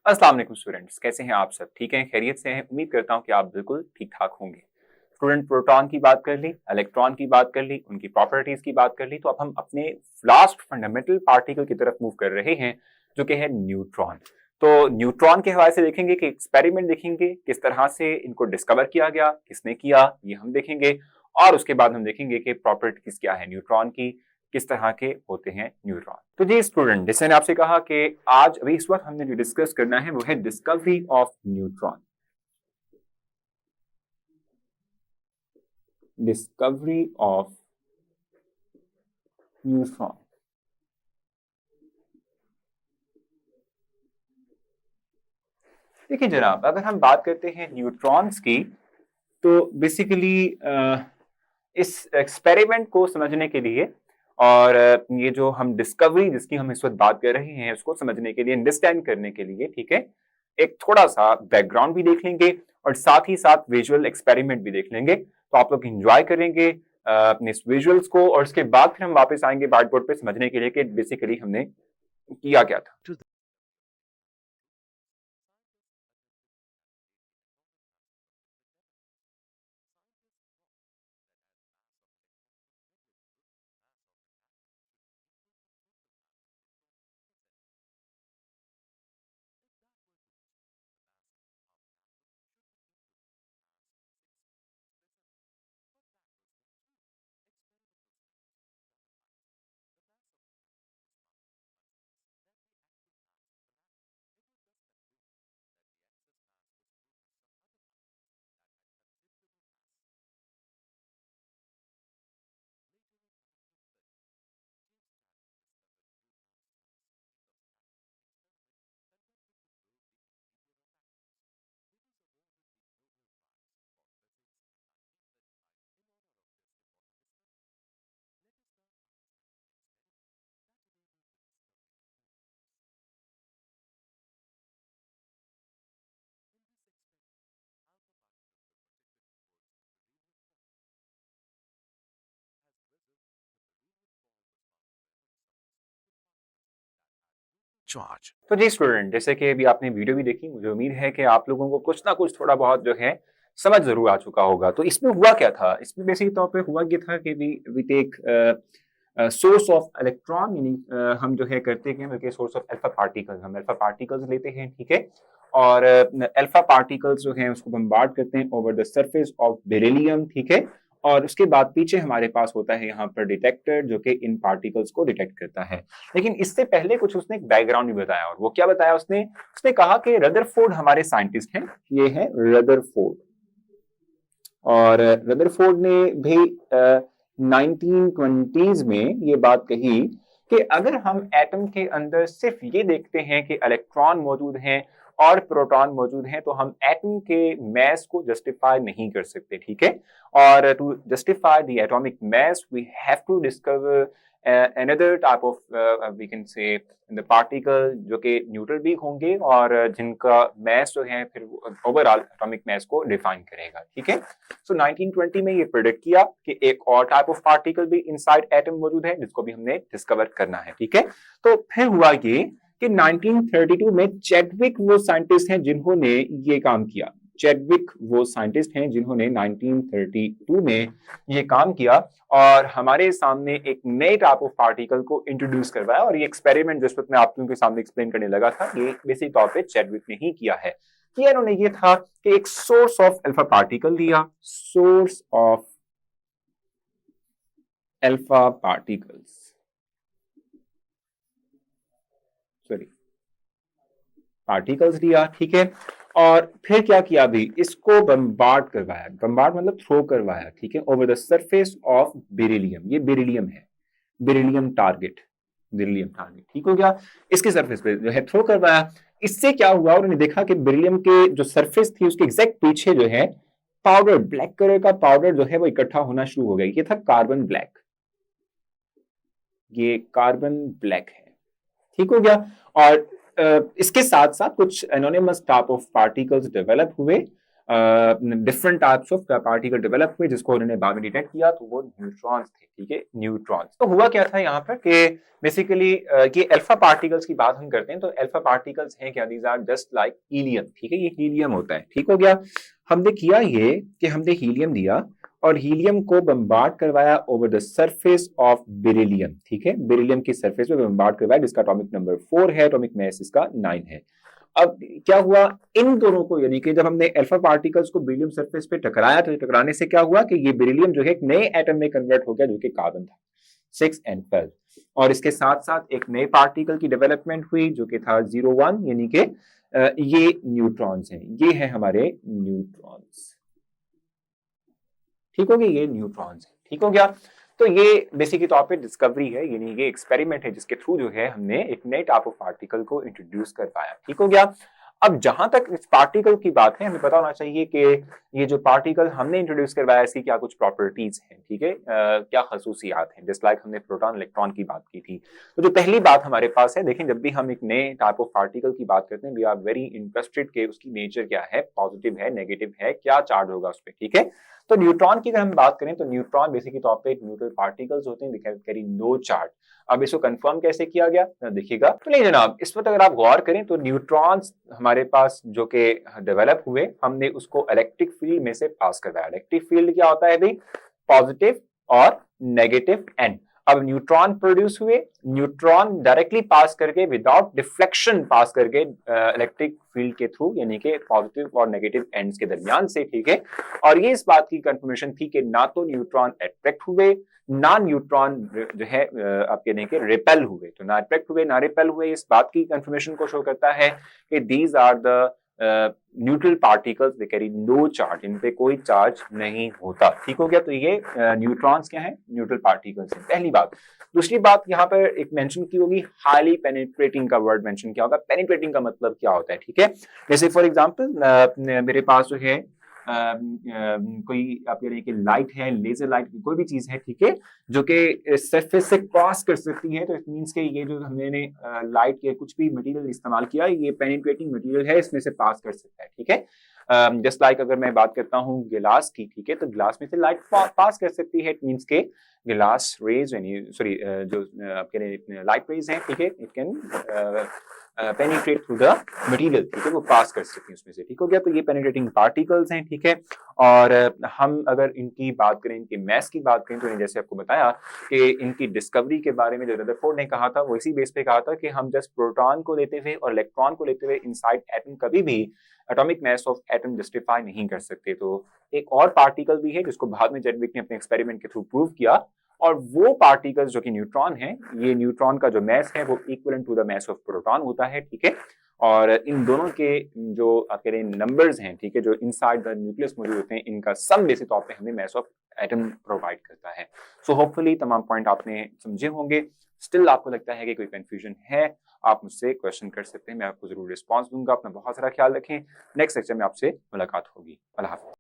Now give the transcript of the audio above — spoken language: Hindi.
अस्सलाम वालेकुम स्टूडेंट्स, कैसे हैं आप सब? ठीक हैं, खैरियत से हैं? उम्मीद करता हूं कि आप बिल्कुल ठीक ठाक होंगे। स्टूडेंट, प्रोटॉन की बात कर ली, इलेक्ट्रॉन की बात कर ली, उनकी प्रॉपर्टीज की बात कर ली, तो अब हम अपने लास्ट फंडामेंटल पार्टिकल की तरफ मूव कर रहे हैं, जो कि है न्यूट्रॉन। तो न्यूट्रॉन के हवाले से देखेंगे कि एक्सपेरिमेंट देखेंगे, किस तरह से इनको डिस्कवर किया गया, किसने किया, ये हम देखेंगे। और उसके बाद हम देखेंगे कि प्रॉपर्टीज क्या है न्यूट्रॉन की, किस तरह के होते हैं न्यूट्रॉन। तो जी स्टूडेंट, जैसे मैंने आपसे कहा कि आज अभी इस वक्त हमने जो डिस्कस करना है वो है discovery of neutron. Discovery of neutron. देखिए जनाब, अगर हम बात करते हैं न्यूट्रॉन्स की, तो बेसिकली इस एक्सपेरिमेंट को समझने के लिए और ये जो हम डिस्कवरी जिसकी हम इस वक्त बात कर रहे हैं उसको समझने के लिए, अंडरस्टैंड करने के लिए, ठीक है, एक थोड़ा सा बैकग्राउंड भी देख लेंगे और साथ ही साथ विजुअल एक्सपेरिमेंट भी देख लेंगे। तो आप लोग एंजॉय करेंगे अपने इस विजुअल्स को, और उसके बाद फिर हम वापस आएंगे व्हाइट बोर्ड पे समझने के लिए कि बेसिकली हमने किया क्या था। चार्ज। तो जी स्टूडेंट, जैसे कि अभी आपने वीडियो भी देखी, मुझे उम्मीद है कि आप लोगों को कुछ ना कुछ थोड़ा बहुत जो है समझ जरूर आ चुका होगा। तो इसमें हुआ क्या था? इसमें बेसिक तौर पे हुआ ये था कि we take source of electron, यानी हम जो है करते हैं बल्कि सोर्स ऑफ अल्फा पार्टिकल्स, हम अल्फा पार्टिकल्स लेते हैं, ठीक है। और अल्फा पार्टिकल्स जो है उसको बम्बार्ड करते हैं over the surface of beryllium, ठीक है। और उसके बाद पीछे हमारे पास होता है यहाँ पर डिटेक्टर, जो कि इन पार्टिकल्स को डिटेक्ट करता है। लेकिन इससे पहले कुछ उसने एक बैकग्राउंड भी बताया, और वो क्या बताया उसने? उसने कहा कि रदरफोर्ड हमारे साइंटिस्ट हैं, ये है रदरफोर्ड। और रदरफोर्ड ने भी 1920s में ये बात कही कि अगर हम एटम के अंदर सिर्फ ये देखते हैं कि इलेक्ट्रॉन मौजूद हैं और प्रोटॉन मौजूद हैं, तो हम एटम के मैस को जस्टिफाई नहीं कर सकते, ठीक है। और to justify the atomic mass we have to discover another type of we can say the particle जो कि न्यूट्रल भी होंगे और जिनका मैस जो है फिर ओवरऑल एटॉमिक मैस को डिफाइन करेगा, ठीक है। सो 1920 में ये प्रेडिक्ट किया कि एक और टाइप ऑफ पार्टिकल भी इनसाइड एटम मौजूद है जिसको भी हमने डिस्कवर करना है, ठीक है। तो फिर हुआ ये कि 1932 में चैडविक वो साइंटिस्ट हैं जिन्होंने ये काम किया। चैडविक वो साइंटिस्ट हैं जिन्होंने 1932 में ये काम किया और हमारे सामने एक नए टाइप ऑफ पार्टिकल को इंट्रोड्यूस करवाया। और ये एक्सपेरिमेंट जिस वक्त मैं आप लोगों के सामने एक्सप्लेन करने लगा था, ये बेसिक तौर पे चैडविक ने ही किया है। किया इन्होंने ये था कि एक सोर्स ऑफ अल्फा पार्टिकल दिया, source of alpha particles, sorry particles दिया, ठीक है। और फिर क्या किया? अभी इसको बम्बार्ड करवाया, बम्बार्ड मतलब थ्रो करवाया, ठीक है, over the surface of beryllium. ये बेरिलियम है, बेरिलियम टारगेट, बेरिलियम टारगेट, ठीक हो गया। इसके सरफेस पे जो है थ्रो करवाया। इससे क्या हुआ? उन्होंने देखा कि बेरिलियम के जो सरफेस थी उसके एग्जैक्ट पीछे जो है पाउडर, ब्लैक कलर का पाउडर जो है वो इकट्ठा होना शुरू हो गया। ये था कार्बन ब्लैक, ये कार्बन ब्लैक है, ठीक हो गया। और इसके साथ साथ कुछ anonymous type of particles develop हुए different types of particle develop हुए जिसको उन्होंने बाद में डिटेक्ट किया, तो वो न्यूट्रॉन्स थे, ठीक है, न्यूट्रॉन्स। तो हुआ क्या था यहाँ पर कि बेसिकली ये अल्फा पार्टिकल्स की बात हम करते हैं, तो अल्फा पार्टिकल्स हैं क्या, these are just like helium, ठीक है, ये हीलियम होता है, ठीक हो गया। हमने किया ये कि हमने हीलियम दिया और हीलियम को बम्बार्ड करवाया over the surface of beryllium, ठीक है, बेरिलियम की सरफेस पे बम्बार्ड करवाया, जिसका एटॉमिक नंबर 4 है, एटॉमिक मास इसका 9 है। अब क्या हुआ इन दोनों को, यानी कि जब हमने अल्फा पार्टिकल्स को बेरिलियम सरफेस पे टकराया, तो टकराने से क्या हुआ कि ये बेरिलियम जो है एक नए एटम में कन्वर्ट हो गया जो कि कार्बन था 6 and 12, और इसके साथ साथ एक नए पार्टिकल की डेवलपमेंट हुई जो कि था 0-1, यानी कि ये न्यूट्रॉन्स हैं, ये है हमारे न्यूट्रॉन्स, ठीक हो गया, ये न्यूट्रॉन्स है, ठीक हो गया। तो ये बेसिकली तौर पे डिस्कवरी है, यानी ये एक्सपेरिमेंट है जिसके थ्रू जो है हमने एक नए टाइप ऑफ पार्टिकल को इंट्रोड्यूस कर पाया, ठीक हो गया। अब जहां तक इस पार्टिकल की बात है, हमें पता होना चाहिए कि ये जो पार्टिकल हमने इंट्रोड्यूस करवाया इसकी क्या कुछ प्रॉपर्टीज हैं, ठीक है, क्या खसूसियात हैं, जस्ट लाइक हमने प्रोटॉन इलेक्ट्रॉन की बात की थी। तो जो पहली बात हमारे पास है, देखें जब भी हम एक नए टाइप ऑफ पार्टिकल की बात करते हैं, वी आर वेरी इंटरेस्टेड कि उसकी नेचर क्या है, पॉजिटिव है, नेगेटिव है, क्या चार्ज होगा उस पर, ठीक है। तो न्यूट्रॉन की अगर हम बात करें तो न्यूट्रॉन बेसिकली तौर पे न्यूट्रल पार्टिकल्स होते हैं, दे कैरी नो चार्ज। अब इसको कंफर्म कैसे किया गया देखिएगा, तो नहीं जनाब, इस वक्त अगर आप गौर करें तो न्यूट्रॉन्स हमारे पास जो कि डेवलप हुए, हमने उसको इलेक्ट्रिक फील्ड में से पास करवाया। इलेक्ट्रिक फील्ड क्या होता है भाई, पॉजिटिव और नेगेटिव एंड। अब न्यूट्रॉन प्रोड्यूस हुए, न्यूट्रॉन डायरेक्टली पास करके विदाउट डिफ्लेक्शन पास करके इलेक्ट्रिक फील्ड के थ्रू, यानी कि पॉजिटिव और नेगेटिव एंड्स के दरमियान से, ठीक है। और ये इस बात की कंफर्मेशन थी कि ना तो न्यूट्रॉन अट्रैक्ट हुए, ना न्यूट्रॉन जो है आप कह दें कि रिपेल हुए। तो ना अट्रैक्ट हुए ना रिपेल हुए, इस बात की कंफर्मेशन को शो करता है कि these are the neutral particles, they carry no charge, इन पे कोई चार्ज नहीं होता, ठीक हो गया। तो ये न्यूट्रॉन्स क्या है, न्यूट्रल पार्टिकल्स है, पहली बात। दूसरी बात यहाँ पर एक मेंशन की होगी, हाईली पेनिट्रेटिंग का वर्ड मेंशन किया होगा। पेनिट्रेटिंग का मतलब क्या होता है, ठीक है, जैसे फॉर एग्जांपल मेरे पास जो है कोई आप कह रहे हैं कि लाइट है, लेजर लाइट, कोई भी चीज है, ठीक है, जो कि सरफेस से क्रॉस कर सकती है, तो इट मींस के ये जो हमने लाइट के कुछ भी मटेरियल इस्तेमाल किया, ये पेनिट्रेटिंग मटेरियल है, इसमें से पास कर सकता है, ठीक है। जस्ट लाइक अगर मैं बात करता हूँ गिलास की, ठीक है, तो गिलास में से लाइट पास कर सकती है, इट मींस के गिलास रेज, यानी सॉरी जो आप कह रहे हैं लाइट रेज है, ठीक है, it can penetrate through the material, ठीक है, वो पास कर सकती है उसमें से, ठीक हो गया। तो ये पेनिट्रेटिंग पार्टिकल्स हैं, ठीक है। और हम अगर इनकी बात करें, इनकी मैस की बात करें, तो जैसे आपको बताया कि इनकी डिस्कवरी के बारे में जो रदरफोर्ड ने कहा था, वो इसी बेस पे कहा था कि हम जस्ट प्रोटॉन को लेते हुए और इलेक्ट्रॉन को लेते हुए इनसाइड एटम कभी भी atomic mass of atom justify नहीं कर सकते। तो एक और पार्टिकल भी है जिसको बाद में जेडविक ने अपने एक्सपेरिमेंट के थ्रू प्रूव किया, और वो पार्टिकल्स जो कि न्यूट्रॉन है, ये न्यूट्रॉन का जो मास है वो equivalent to the mass of proton होता है, ठीक है। और इन दोनों के जो आप कह रहे हैं नंबर्स हैं, ठीक है, जो इनसाइड द न्यूक्लियस मौजूद होते हैं, इनका सम बेसिक तौर पे हमें मास ऑफ एटम प्रोवाइड करता है। सो होपफुली तमाम पॉइंट आपने समझे होंगे। स्टिल आपको लगता है कि कोई कंफ्यूजन है, आप मुझसे क्वेश्चन कर सकते हैं, मैं आपको जरूर रिस्पॉन्स दूंगा। अपना बहुत सारा ख्याल रखें, नेक्स्ट लेक्चर में आपसे मुलाकात होगी। अल्लाह हाफ़िज़।